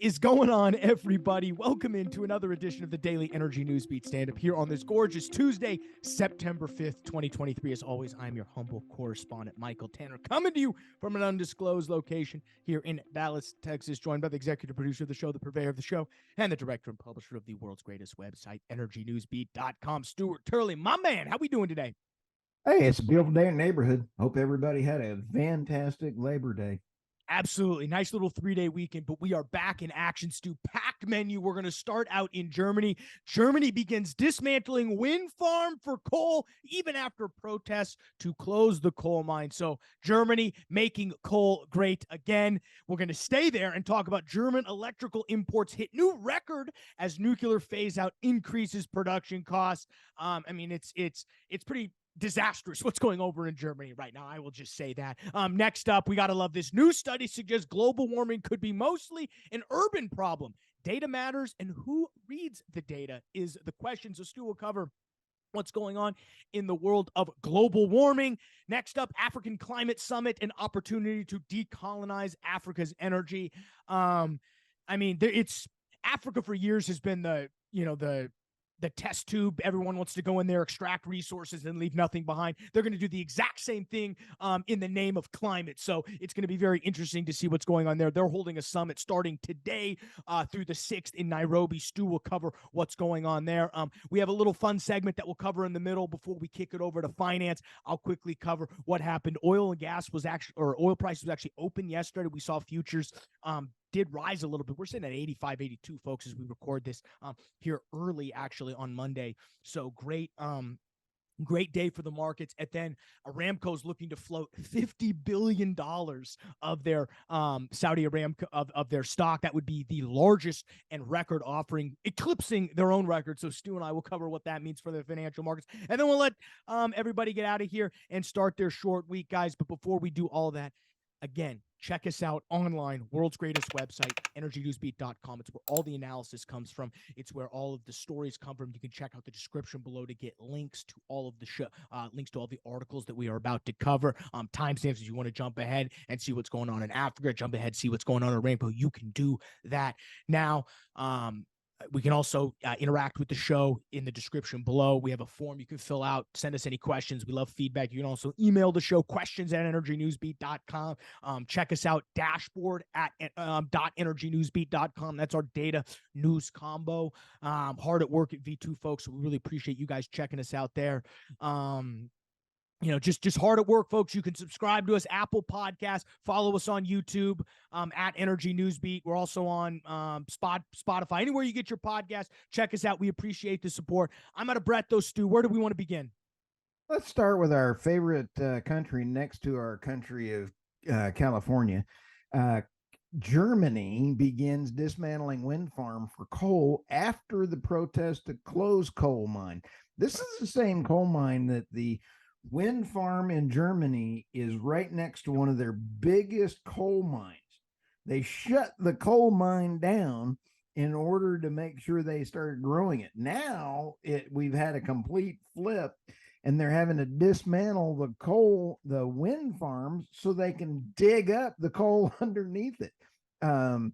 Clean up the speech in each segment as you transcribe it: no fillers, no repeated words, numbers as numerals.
is going on, everybody? Welcome into another edition of the Daily Energy News Beat Stand-Up here on this gorgeous Tuesday, September 5th, 2023. As always, I'm your humble correspondent, Michael Tanner, coming to you from an undisclosed location here in Dallas, Texas, joined by the executive producer of the show, the purveyor of the show, and the director and publisher of the world's greatest website, EnergyNewsBeat.com, Stuart Turley. My man, how we doing today? Hey, it's a beautiful day in the neighborhood. Hope everybody had a fantastic Labor Day. Absolutely. Nice little 3-day weekend, but we are back in action, Stu. Packed menu. We're going to start out in Germany. Germany begins dismantling wind farm for coal, even after protests to close the coal mine. So Germany making coal great again. We're going to stay there and talk about German electrical imports hit new record as nuclear phase out increases production costs. It's pretty disastrous what's going over in Germany right now. I will just say that. Next up, we got to love this. New study suggests global warming could be mostly an urban problem. Data matters, and who reads the data is the question. So Stu will cover what's going on in the world of global warming. Next up, African Climate Summit, an opportunity to decolonize Africa's energy. It's Africa for years has been the test tube. Everyone wants to go in there, extract resources, and leave nothing behind. They're going to do the exact same thing in the name of climate. So it's going to be very interesting to see what's going on there. They're holding a summit starting today through the 6th in Nairobi. Stu will cover what's going on there. We have a little fun segment that we'll cover in the middle before we kick it over to finance. I'll quickly cover what happened. Oil price was actually open yesterday. We saw futures did rise a little bit. We're sitting at 85, 82, folks, as we record this here early, actually, on Monday. So great day for the markets. And then Aramco's looking to float $50 billion of their Saudi Aramco of their stock. That would be the largest and record offering, eclipsing their own record. So Stu and I will cover what that means for the financial markets. And then we'll let everybody get out of here and start their short week, guys. But before we do all that, again, check us out online, world's greatest website, EnergyNewsBeat.com. It's where all the analysis comes from. It's where all of the stories come from. You can check out the description below to get links to all of the show, links to all the articles that we are about to cover. Timestamps if you want to jump ahead and see what's going on in Africa, jump ahead, see what's going on in Rainbow. You can do that now. We can also interact with the show in the description below. We have a form you can fill out. Send us any questions. We love feedback. You can also email the show, questions@energynewsbeat.com. Check us out, dashboard at .energynewsbeat.com. That's our data news combo. Hard at work at V2, folks. So we really appreciate you guys checking us out there. Just hard at work, folks. You can subscribe to us, Apple Podcasts, follow us on YouTube at Energy Newsbeat. We're also on Spotify. Anywhere you get your podcast, check us out. We appreciate the support. I'm out of breath, though, Stu. Where do we want to begin? Let's start with our favorite country next to our country of California. Germany begins dismantling wind farm for coal after the protest to close coal mine. This is the same coal mine that the wind farm in Germany is right next to one of their biggest coal mines. They shut the coal mine down in order to make sure they started growing it. Now we've had a complete flip, and they're having to dismantle the wind farms so they can dig up the coal underneath it. The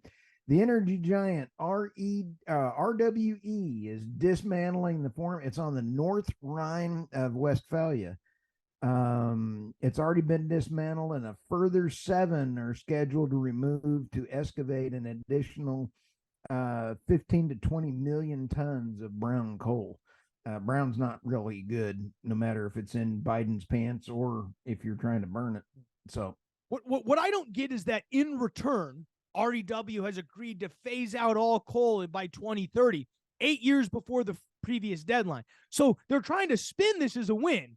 energy giant RWE is dismantling the farm. It's on the North Rhine of Westphalia. It's already been dismantled, and a further 7 are scheduled to remove to excavate an additional 15 to 20 million tons of brown coal. Brown's not really good, no matter if it's in Biden's pants or if you're trying to burn it. So what I don't get is that in return, REW has agreed to phase out all coal by 2030, 8 years before the previous deadline. So they're trying to spin this as a win.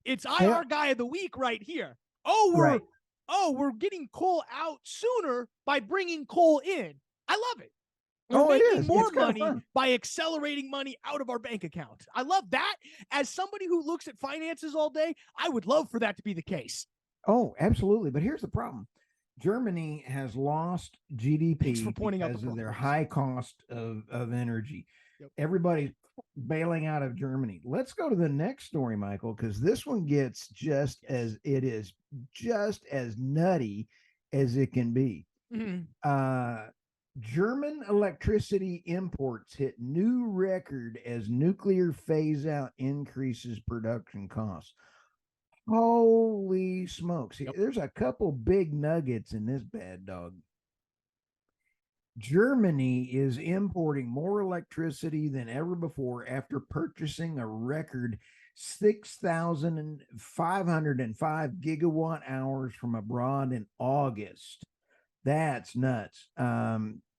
It's IR guy of the week right here. We're getting coal out sooner by bringing coal in. I love it. We're making more money by accelerating money out of our bank account. I love that. As somebody who looks at finances all day, I would love for that to be the case. Oh, absolutely. But here's the problem. Germany has lost GDP because of their high cost of energy. Yep. Everybody's bailing out of Germany. Let's go to the next story, Michael, because this one gets just as nutty as it can be. Mm-hmm. German electricity imports hit new record as nuclear phase out increases production costs. Holy smokes. Yep. There's a couple big nuggets in this bad dog. Germany is importing more electricity than ever before after purchasing a record 6,505 gigawatt hours from abroad in August. That's nuts.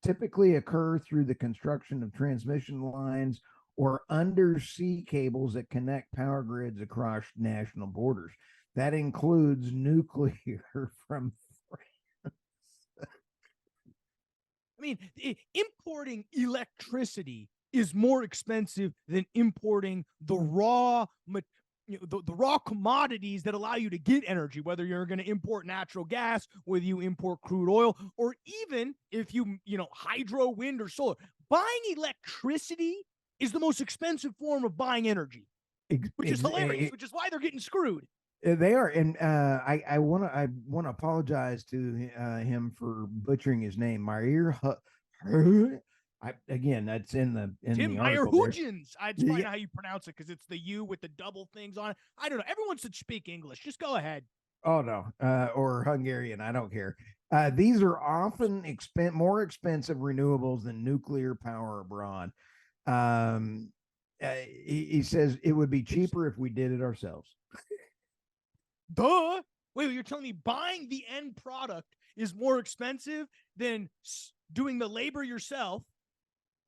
Typically occur through the construction of transmission lines or undersea cables that connect power grids across national borders. That includes nuclear from I mean, importing electricity is more expensive than importing the raw the raw commodities that allow you to get energy, whether you're going to import natural gas, whether you import crude oil, or even if you hydro, wind, or solar. Buying electricity is the most expensive form of buying energy, which is hilarious, which is why they're getting screwed. They are, and I want to apologize to him for butchering his name. Mayer, again, that's in the Tim Meyer-Hoogens. That's probably not how you pronounce it because it's the U with the double things on it. I don't know. Everyone should speak English. Just go ahead. Oh no, or Hungarian. I don't care. These are often more expensive renewables than nuclear power abroad. He says it would be cheaper if we did it ourselves. Duh. Wait, you're telling me buying the end product is more expensive than doing the labor yourself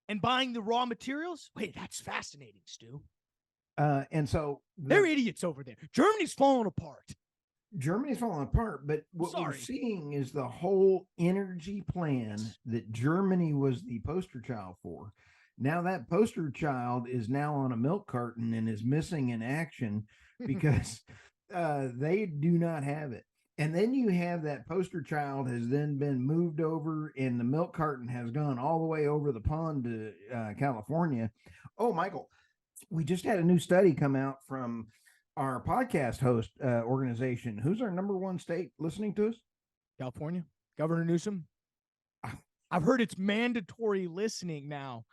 and buying the raw materials? Wait, that's fascinating, Stu. And so they're idiots over there. Germany's falling apart. Germany's falling apart, but what we're seeing is the whole energy plan that Germany was the poster child for. Now that poster child is now on a milk carton and is missing in action because they do not have it. And then you have that poster child has then been moved over and the milk carton has gone all the way over the pond to California. Oh, Michael, we just had a new study come out from our podcast host organization. Who's our number one state listening to us? California. Governor Newsom. I've heard it's mandatory listening now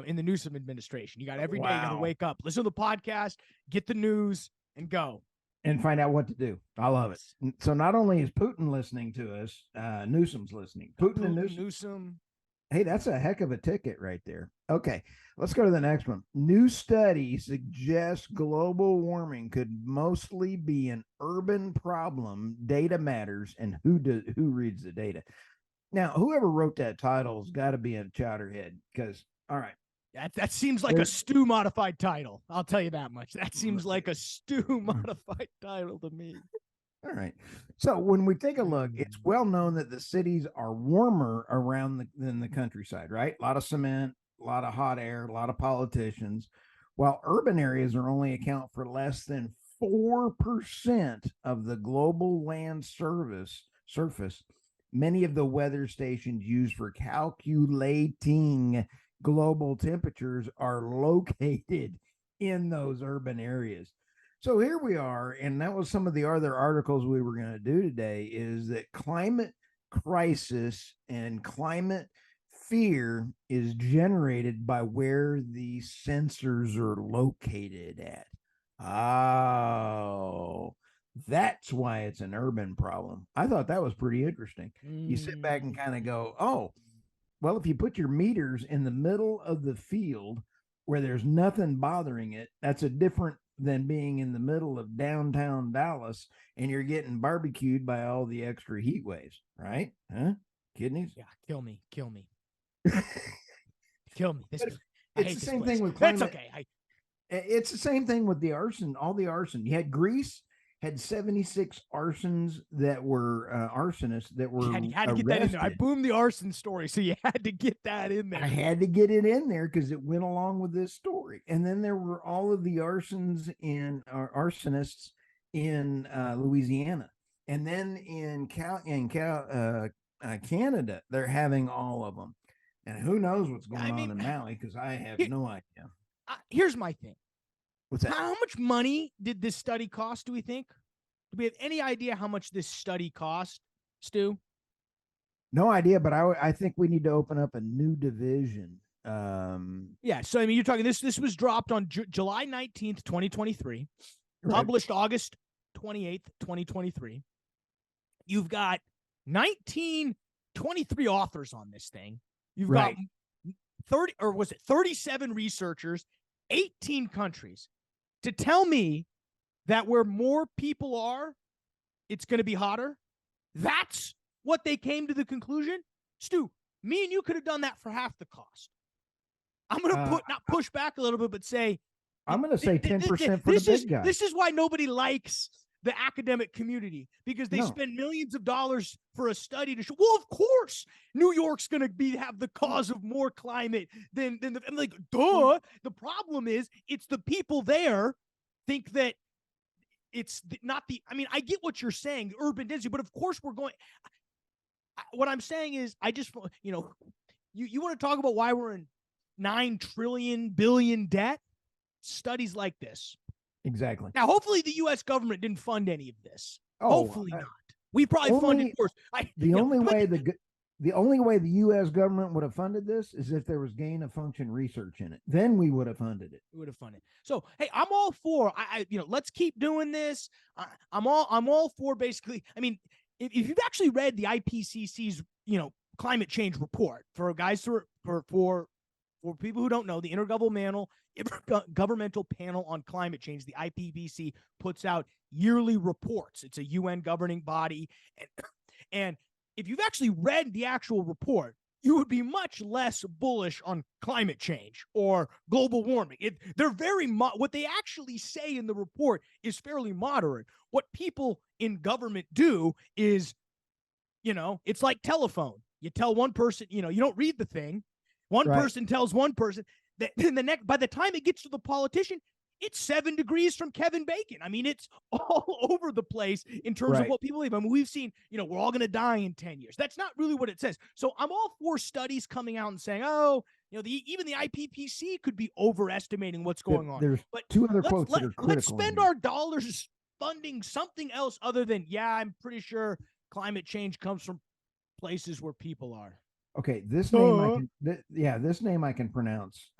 in the Newsom administration. You got every day you got to wake up, listen to the podcast, get the news, and go. And find out what to do. I love it. So not only is Putin listening to us, Newsom's listening. Putin and Newsom. Hey, that's a heck of a ticket right there. Okay, let's go to the next one. New study suggests global warming could mostly be an urban problem. Data matters, and who reads the data? Now, whoever wrote that title's got to be a chowderhead because, all right. That seems like a Stu modified title. I'll tell you that much. That seems like a Stu modified title to me. All right. So when we take a look, it's well known that the cities are warmer than the countryside, right? A lot of cement, a lot of hot air, a lot of politicians, while urban areas are only account for less than 4% of the global land surface. Many of the weather stations used for calculating global temperatures are located in those urban areas. So here we are, and that was some of the other articles we were going to do today, is that climate crisis and climate fear is generated by where the sensors are located at. Oh, that's why it's an urban problem. I thought that was pretty interesting. You sit back and kind of go, oh, well, if you put your meters in the middle of the field where there's nothing bothering it, that's a different than being in the middle of downtown Dallas and you're getting barbecued by all the extra heat waves, right? Huh? Kidneys? Yeah, kill me. Kill me. It's the same thing with climate. That's okay. It's the same thing with the arson, all the arson. You had Greece had 76 arsons that were arsonists that were you had to get that in there. I boomed the arson story, so you had to get that in there. I had to get it in there because it went along with this story. And then there were all of the arsonists in Louisiana, and then in Canada, they're having all of them. And who knows what's going on in Maui because I have no idea. Here's my thing. What's that? How much money did this study cost, do we think? Do we have any idea how much this study cost, Stu? No idea, but I think we need to open up a new division. Yeah. So, I mean, you're talking this was dropped on July 19th, 2023, Right. published August 28th, 2023. You've got 23 authors on this thing. You've Right. got 30, or was it 37 researchers, 18 countries. To tell me that where more people are, it's going to be hotter. That's what they came to the conclusion. Stu, me and you could have done that for half the cost. I'm going to not push back a little bit, but say, I'm going to say 10% for the big guy. This is why nobody likes the academic community, because they spend millions of dollars for a study to show, well, of course, New York's going to have the cause of more climate than I'm like, duh. The problem is it's the people there think that it's not the, I mean, I get what you're saying, urban density, but of course what I'm saying is I just, you want to talk about why we're in 9 trillion billion debt? Studies like this. Exactly. Now, hopefully the U.S. government didn't fund any of this. Oh, hopefully not. We probably funded worse. The only way the U.S. government would have funded this is if there was gain of function research in it. Then we would have funded it. We would have funded. So, hey, I'm all for. Let's keep doing this. I'm all for basically. I mean, if you've actually read the IPCC's climate change report, for guys for people who don't know, the Intergovernmental Panel on Climate Change, the IPCC, puts out yearly reports. It's a UN governing body. And if you've actually read the actual report, you would be much less bullish on climate change or global warming. They're very what they actually say in the report is fairly moderate. What people in government do is, it's like telephone. You tell one person, you don't read the thing. One person tells one person that by the time it gets to the politician, it's 7 degrees from Kevin Bacon. I mean, it's all over the place in terms of what people believe. I mean, we've seen, we're all going to die in 10 years. That's not really what it says. So I'm all for studies coming out and saying, even the IPCC could be overestimating what's going on. There's two other quotes that are critical. Let's spend our dollars funding something else other than, I'm pretty sure climate change comes from places where people are. Okay, this name I can pronounce.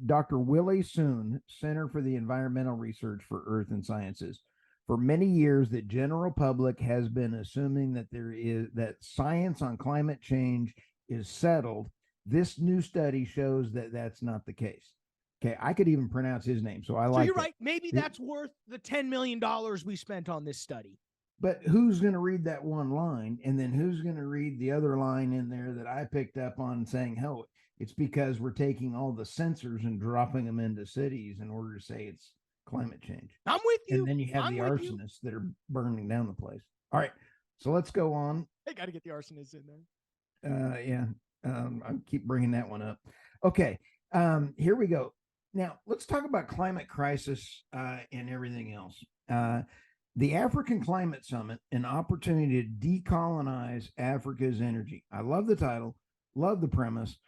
Dr. Willie Soon, Center for the Environmental Research for Earth and Sciences. For many years, the general public has been assuming that science on climate change is settled. This new study shows that that's not the case. Okay, I could even pronounce his name, so I like. So you're right. Maybe that's worth the $10 million we spent on this study. But who's going to read that one line? And then who's going to read the other line in there that I picked up on saying, hell, it's because we're taking all the sensors and dropping them into cities in order to say it's climate change. I'm with you. And then you have the arsonists that are burning down the place. All right. So let's go on. They got to get the arsonists in there. I keep bringing that one up. Okay. Here we go. Now let's talk about climate crisis and everything else. The African Climate Summit, an opportunity to decolonize Africa's energy. I love the title, love the premise.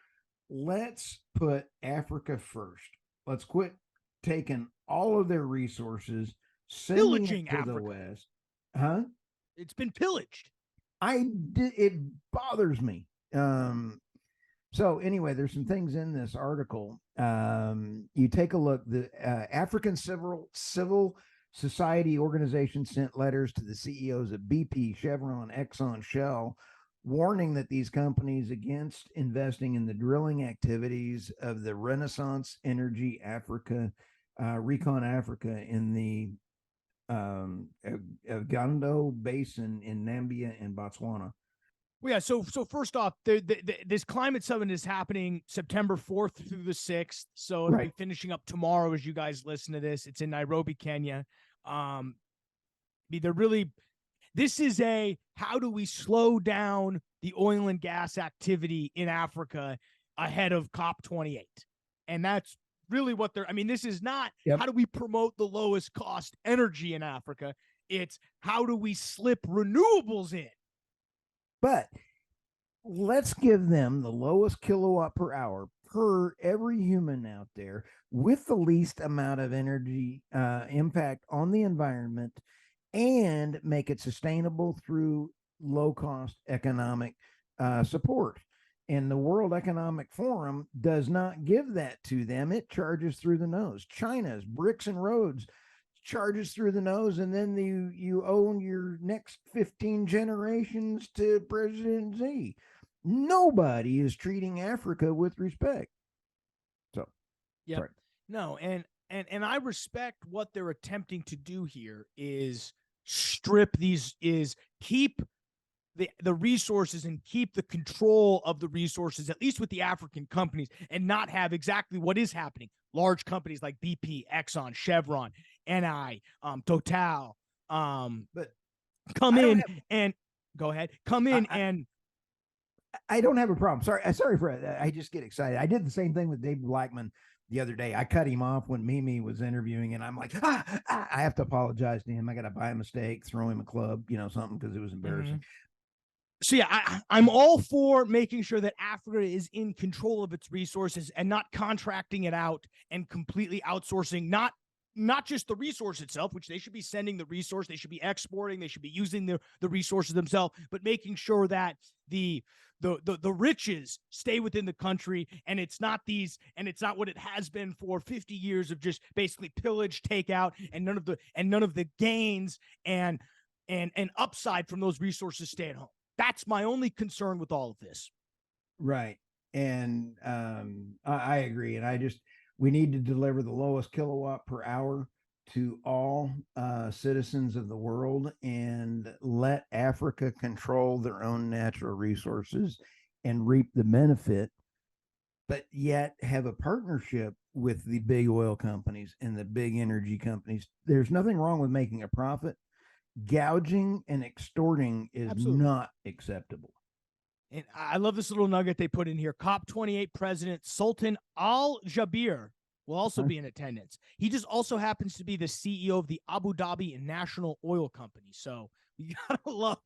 Let's put Africa first. Let's quit taking all of their resources, pillaging to Africa. The West. Huh? It's been pillaged. It bothers me. So anyway, there's some things in this article. You take a look. The African Civil Society organization sent letters to the CEOs of BP, Chevron, Exxon, Shell, warning that these companies against investing in the drilling activities of the Renaissance Energy Africa, Recon Africa in the Gando Basin in Namibia and Botswana. Well, yeah. So first off, this climate summit is happening September 4th through the 6th. So it'll be finishing up tomorrow as you guys listen to this. It's in Nairobi, Kenya. This is how do we slow down the oil and gas activity in Africa ahead of COP28? And that's really what this is not how do we promote the lowest cost energy in Africa? It's how do we slip renewables in? But let's give them the lowest kilowatt per hour per every human out there with the least amount of energy impact on the environment and make it sustainable through low cost economic support. And the World Economic Forum does not give that to them. It charges through the nose. China's bricks and roads charges through the nose, and then you own your next 15 generations to President Z. Nobody is treating Africa with respect. So, yeah, no, and I respect what they're attempting to do here is keep the resources and keep the control of the resources, at least with the African companies, and not have exactly what is happening. Large companies like BP, Exxon, Chevron, NI, Total, but come in and go ahead, come in and I don't have a problem. Sorry for I just get excited. I did the same thing with David Blackman the other day. I cut him off when Mimi was interviewing, and I'm like, I have to apologize to him. I got to buy a mistake, throw him a club, something, because it was embarrassing. Mm-hmm. So yeah, I'm all for making sure that Africa is in control of its resources and not contracting it out and completely outsourcing, not just the resource itself, which they should be sending the resource, they should be exporting, they should be using the resources themselves, but making sure that the riches stay within the country, and it's not what it has been for 50 years of just basically pillage, takeout, and none of the gains and upside from those resources stay at home. That's my only concern with all of this. Right. And I agree. And we need to deliver the lowest kilowatt per hour to all citizens of the world, and let Africa control their own natural resources and reap the benefit, but yet have a partnership with the big oil companies and the big energy companies. There's nothing wrong with making a profit. Gouging and extorting is not acceptable. And I love this little nugget they put in here. COP28 President Sultan Al Jaber will also be in attendance. He just also happens to be the CEO of the Abu Dhabi National Oil Company. So you gotta love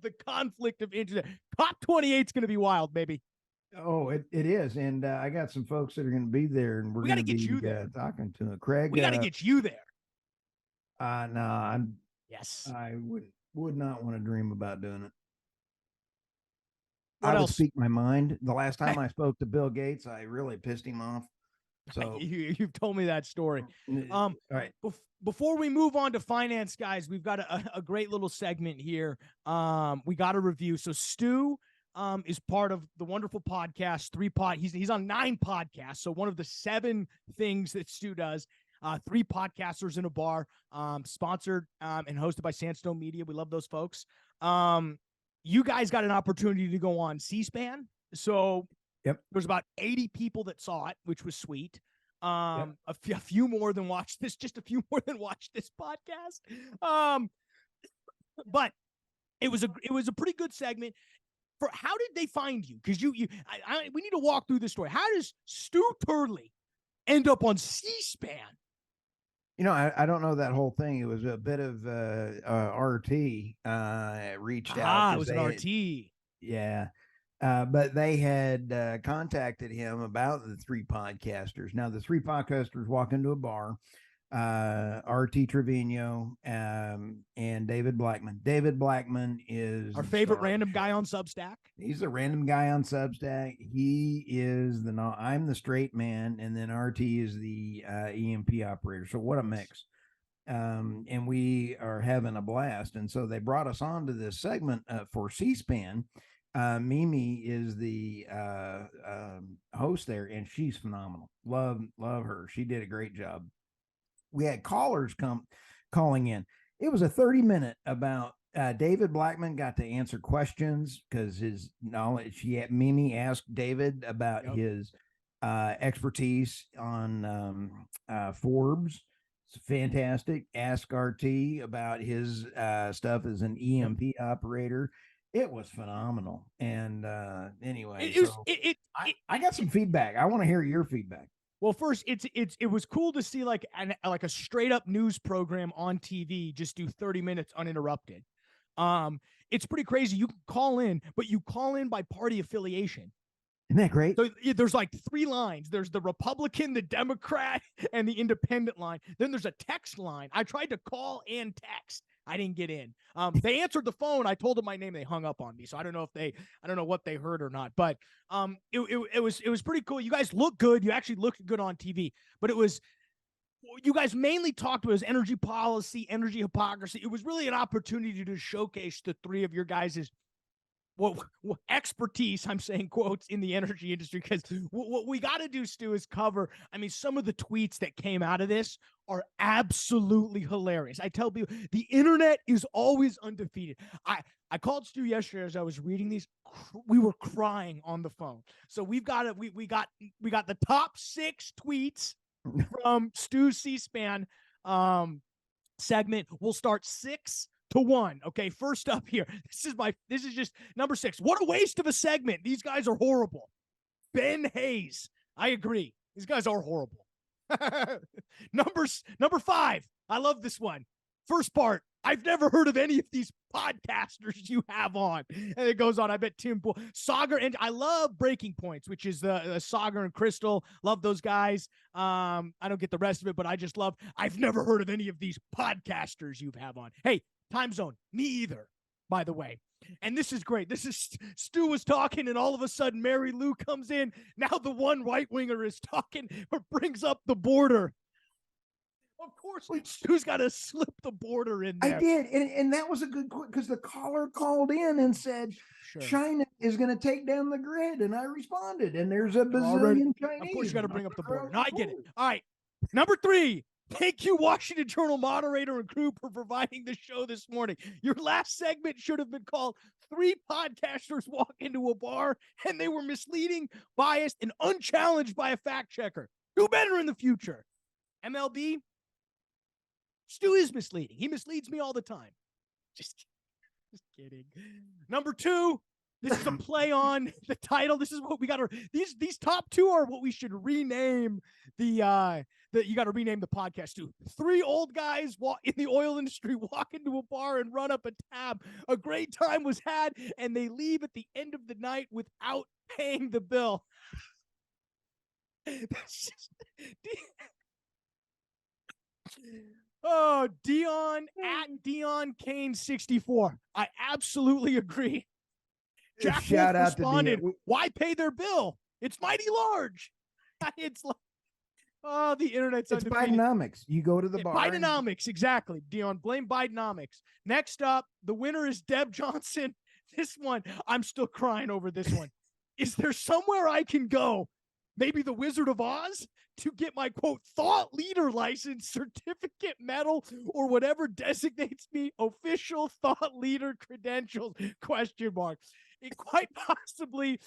the conflict of interest. COP28 is going to be wild, baby. Oh, it is. And I got some folks that are going to be there, and we're going to be talking to them. Craig, we got to get you there. No, yes. I would not want to dream about doing it. What I else? would speak my mind. The last time I spoke to Bill Gates, I really pissed him off. So you've told me that story. All right. Before we move on to finance, guys, we've got a great little segment here. We got a review. So Stu is part of the wonderful podcast, he's on 9 podcasts. So one of the 7 things that Stu does, 3 podcasters in a bar, sponsored and hosted by Sandstone Media. We love those folks. You guys got an opportunity to go on C-SPAN. So there's about 80 people that saw it, which was sweet. A few more than watched this, just a few more than watched this podcast. But it was a pretty good segment. How did they find you? Because we need to walk through this story. How does Stu Turley end up on C-SPAN? I don't know that whole thing. It was a bit of RT reached out. It was an RT. Yeah. But they had contacted him about the 3 podcasters. Now, the 3 podcasters walk into a bar, RT Trevino and David Blackman. David Blackman is our favorite random guy on Substack. He's a random guy on Substack. He is I'm the straight man, and then RT is the EMP operator. So what a mix. And we are having a blast. And so they brought us on to this segment for C-SPAN. Mimi is the host there, and she's phenomenal. Love her. She did a great job. We had callers calling in. It was a 30-minute about David Blackman got to answer questions because his knowledge. Mimi asked David about his expertise on Forbes. It's fantastic. Ask RT about his stuff as an EMP operator. It was phenomenal. And anyway, I got some feedback. I want to hear your feedback. Well, first, it was cool to see like a straight up news program on TV just do 30 minutes uninterrupted. It's pretty crazy. You can call in, but you call in by party affiliation. Isn't that great? So there's like 3 lines. There's the Republican, the Democrat, and the independent line. Then there's a text line. I tried to call and text. I didn't get in. They answered the phone. I told them my name. They hung up on me. So I don't know what they heard or not. But it was pretty cool. You guys look good. You actually looked good on TV. But you guys mainly talked about energy policy, energy hypocrisy. It was really an opportunity to showcase the three of your guys' what expertise, I'm saying quotes, in the energy industry, because what we got to do, Stu, is cover, I mean, some of the tweets that came out of this are absolutely hilarious. I tell people the internet is always undefeated. I called Stu yesterday as I was reading these. We were crying on the phone. So we got the top 6 tweets from Stu's C-SPAN segment. We'll start 6-1. Okay, first up here. This is just number 6. What a waste of a segment. These guys are horrible. Ben Hayes. I agree. These guys are horrible. Number 5. I love this one. First part. I've never heard of any of these podcasters you have on. And it goes on. I bet Tim Pool, Sagar, and I love Breaking Points, which is the Sagar and Crystal. Love those guys. I don't get the rest of it, but I just love, I've never heard of any of these podcasters you have on. Hey, time zone. Me either, by the way. And this is great. This is Stu was talking, and all of a sudden Mary Lou comes in. Now the one right winger is talking or brings up the border. Of course, Stu's got to slip the border in there. I did. And that was a good question, because the caller called in and said, China is going to take down the grid. And I responded, and there's a bazillion Chinese. Of course, you got to bring up the border. No, I get it. All right. Number 3. Thank you, Washington Journal moderator and crew, for providing the show this morning. Your last segment should have been called 3 podcasters walk into a bar and they were misleading, biased, and unchallenged by a fact checker. Do better in the future. MLB, Stu is misleading. He misleads me all the time. Just kidding. Number 2, this is a play on the title. This is what we got to, these top 2 are what we should rename you got to rename the podcast to. 3 old guys in the oil industry walk into a bar and run up a tab. A great time was had, and they leave at the end of the night without paying the bill. That's just, Dion at Dion Kane 64. I absolutely agree. Jack Shout Wolf out responded, to why pay their bill? It's mighty large. It's like, the internet's it's undefeated. Bidenomics. You go to the bar. Bidenomics, exactly. Dion, blame Bidenomics. Next up, the winner is Deb Johnson. This one, I'm still crying over this one. Is there somewhere I can go, maybe the Wizard of Oz, to get my, quote, thought leader license, certificate, medal, or whatever designates me official thought leader credentials, ? It quite possibly,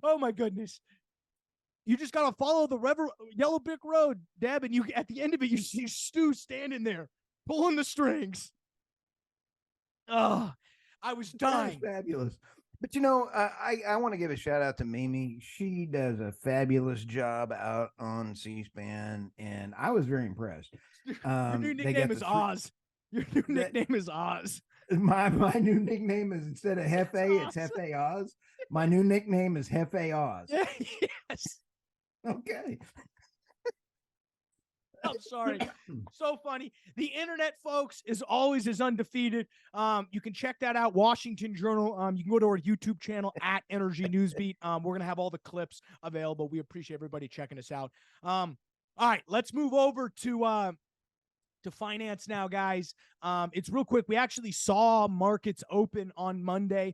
oh my goodness. You just got to follow the Yellow Brick Road, Deb, and at the end of it, you see Stu standing there, pulling the strings. Oh, I was dying. Fabulous. But, I want to give a shout out to Mimi. She does a fabulous job out on C-SPAN, and I was very impressed. Your new nickname is Oz. Your new nickname is Oz. My new nickname is, instead of Hefe, it's Hefe Oz. My new nickname is Hefe Oz. Yes. Okay. I'm sorry. So funny. The internet, folks, is undefeated. You can check that out. Washington Journal. You can go to our YouTube channel at Energy Newsbeat. We're going to have all the clips available. We appreciate everybody checking us out. All right, let's move over to finance now, guys. It's real quick. We actually saw markets open on Monday,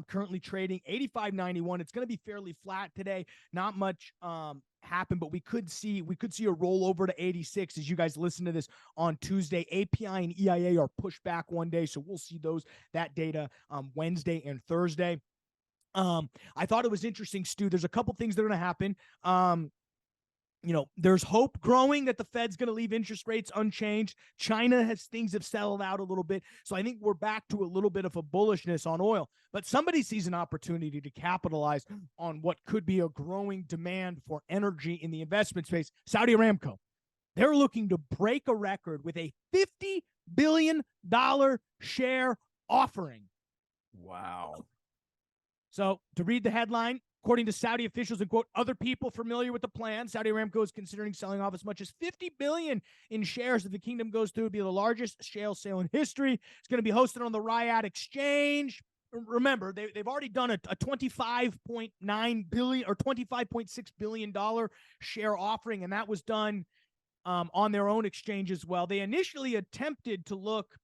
currently trading 85.91. It's going to be fairly flat today. Not much happened, but we could see a rollover to 86 as you guys listen to this on Tuesday. API and EIA are pushed back one day, so we'll see that data Wednesday and Thursday. I thought it was interesting, Stu. There's a couple things that are going to happen. There's hope growing that the Fed's going to leave interest rates unchanged. Things have settled out a little bit. So I think we're back to a little bit of a bullishness on oil, but somebody sees an opportunity to capitalize on what could be a growing demand for energy in the investment space. Saudi Aramco, they're looking to break a record with a $50 billion share offering. Wow. So to read the headline, According to Saudi officials and, quote, other people familiar with the plan, Saudi Aramco is considering selling off as much as 50 billion in shares. If the kingdom goes through, it'll be the largest shale sale in history. It's going to be hosted on the Riyadh Exchange. Remember, they've already done a $25.9 billion or $25.6 billion share offering, and that was done on their own exchange as well. They initially attempted to look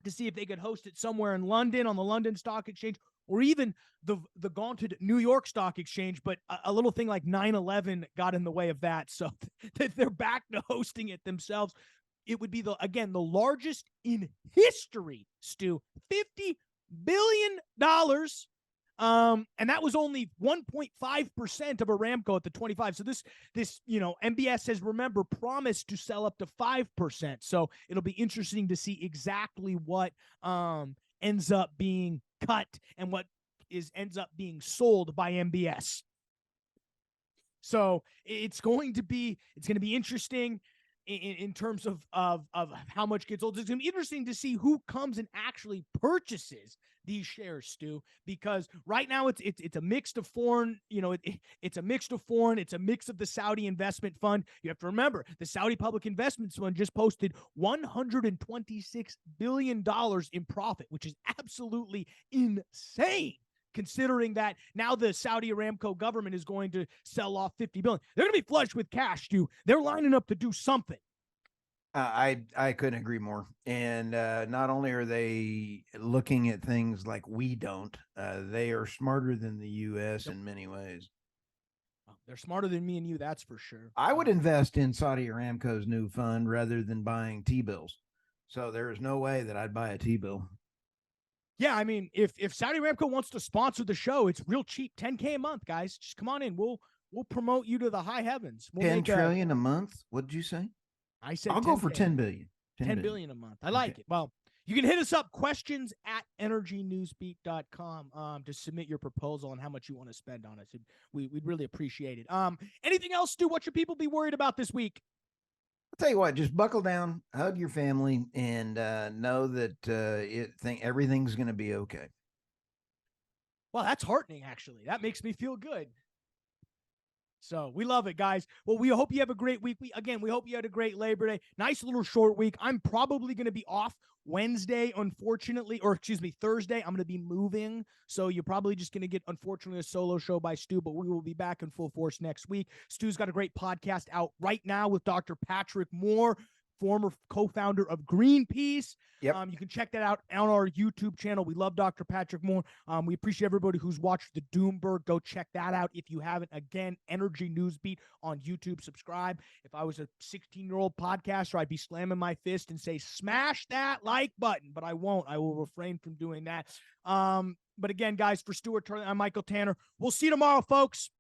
to see if they could host it somewhere in London on the London Stock Exchange, or even the gaunted New York Stock Exchange, but a little thing like 9/11 got in the way of that. So they're back to hosting it themselves. It would be the largest in history, Stu. $50 billion. And that was only 1.5% of Aramco at the 25. So this, MBS has, remember, promised to sell up to 5%. So it'll be interesting to see exactly what ends up being cut and what ends up being sold by MBS. So it's going to be interesting in terms of how much gets sold. It's going to be interesting to see who comes and actually purchases these shares, Stu, because right now it's a mix of foreign, it's a mix of foreign, it's a mix of the Saudi investment fund. You have to remember, the Saudi Public Investments Fund just posted $126 billion in profit, which is absolutely insane, considering that now the Saudi Aramco government is going to sell off $50 billion. They're going to be flush with cash, Stu. They're lining up to do something. I couldn't agree more. And not only are they looking at things like we don't, they are smarter than the U.S. in many ways. They're smarter than me and you, that's for sure. I would invest in Saudi Aramco's new fund rather than buying T-bills. So there is no way that I'd buy a T-bill. Yeah, I mean, if Saudi Aramco wants to sponsor the show, it's real cheap, $10K a month, guys. Just come on in. We'll promote you to the high heavens. We'll 10 trillion a month? What did you say? I said I'll 10K. go for 10 billion. 10 billion a month. I like it. Well, you can hit us up, questions@energynewsbeat.com to submit your proposal on how much you want to spend on us. We'd really appreciate it. Anything else, Stu? What should people be worried about this week? I'll tell you what, just buckle down, hug your family, and know that everything's going to be okay. Well, that's heartening, actually. That makes me feel good. So we love it, guys. Well, we hope you have a great week. We hope you had a great Labor Day. Nice little short week. I'm probably going to be off Thursday. I'm going to be moving. So you're probably just going to get, unfortunately, a solo show by Stu, but we will be back in full force next week. Stu's got a great podcast out right now with Dr. Patrick Moore, former co-founder of Greenpeace. Yep. You can check that out on our YouTube channel. We love Dr. Patrick Moore. We appreciate everybody who's watched the Doomberg. Go check that out if you haven't. Again, Energy Newsbeat on YouTube. Subscribe. If I was a 16-year-old podcaster, I'd be slamming my fist and say, smash that like button, but I won't. I will refrain from doing that. But again, guys, for Stuart Turley, I'm Michael Tanner. We'll see you tomorrow, folks.